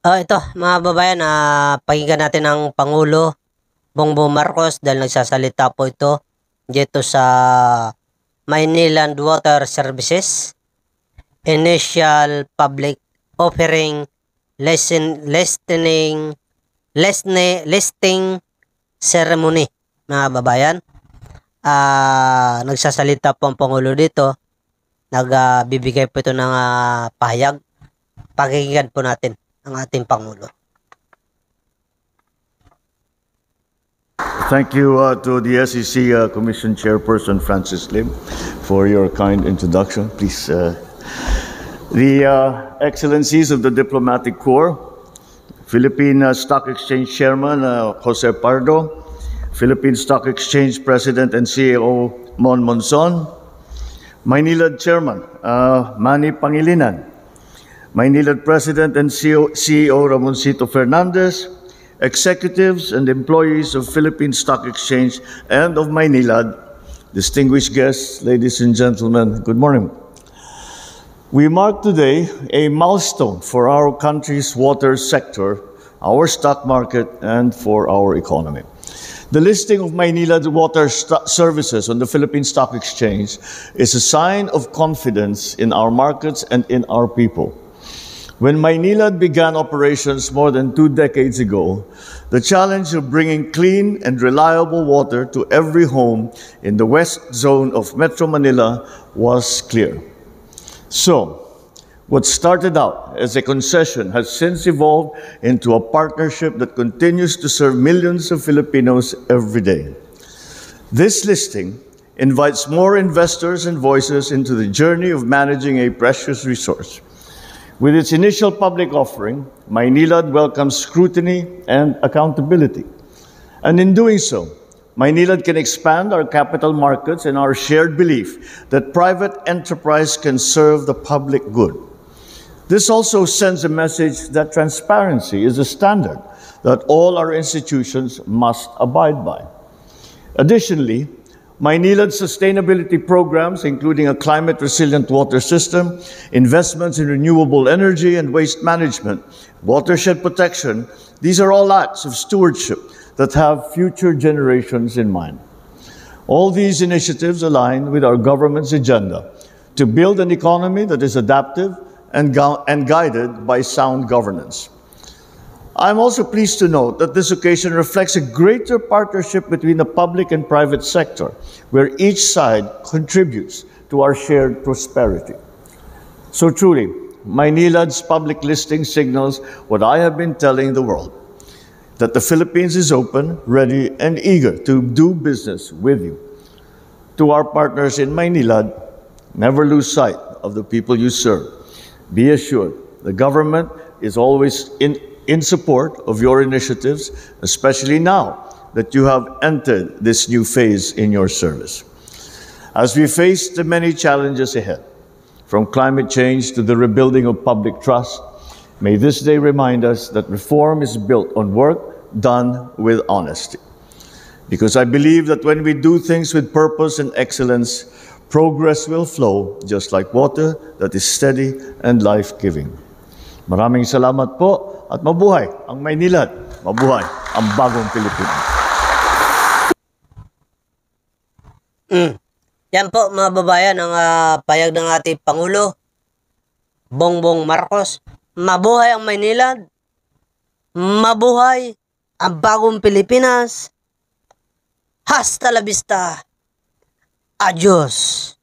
Ito mga babayan, pakinggan natin ang Pangulo Bongbong Marcos dahil nagsasalita po ito dito sa Maynilad Water Services Initial Public Offering Listing Ceremony, mga babayan. Nagsasalita po ang Pangulo dito, nagbibigay po ito ng pahayag. Pakinggan po natin ang ating Pangulo. Thank you to the SEC Commission Chairperson Francis Lim for your kind introduction. Please, the Excellencies of the Diplomatic Corps, Philippine Stock Exchange Chairman Jose Pardo, Philippine Stock Exchange President and CEO Mon Monzon, Maynilad Chairman Manny Pangilinan, Maynilad President and CEO Ramoncito Fernandez, executives and employees of Philippine Stock Exchange and of Maynilad, distinguished guests, ladies and gentlemen, good morning. We mark today a milestone for our country's water sector, our stock market, and for our economy. The listing of Maynilad Water Services on the Philippine Stock Exchange is a sign of confidence in our markets and in our people. When Maynilad began operations more than 2 decades ago, the challenge of bringing clean and reliable water to every home in the west zone of Metro Manila was clear. So, what started out as a concession has since evolved into a partnership that continues to serve millions of Filipinos every day. This listing invites more investors and voices into the journey of managing a precious resource. With its initial public offering, Maynilad welcomes scrutiny and accountability. And in doing so, Maynilad can expand our capital markets and our shared belief that private enterprise can serve the public good. This also sends a message that transparency is a standard that all our institutions must abide by. Additionally, Maynilad's sustainability programs, including a climate-resilient water system, investments in renewable energy and waste management, watershed protection, these are all acts of stewardship that have future generations in mind. All these initiatives align with our government's agenda to build an economy that is adaptive and guided by sound governance. I'm also pleased to note that this occasion reflects a greater partnership between the public and private sector, where each side contributes to our shared prosperity. So truly, Maynilad's public listing signals what I have been telling the world, that the Philippines is open, ready, and eager to do business with you. To our partners in Maynilad, never lose sight of the people you serve. Be assured, the government is always in support of your initiatives, especially now that you have entered this new phase in your service. As we face the many challenges ahead, from climate change to the rebuilding of public trust, may this day remind us that reform is built on work done with honesty. Because I believe that when we do things with purpose and excellence, progress will flow just like water that is steady and life-giving. Maraming salamat po at mabuhay ang Maynilad, mabuhay ang bagong Pilipinas. Yan po mga babayan ang payag ng ating Pangulo Bongbong Marcos. Mabuhay ang Maynilad, mabuhay ang bagong Pilipinas. Hasta la vista. Adios.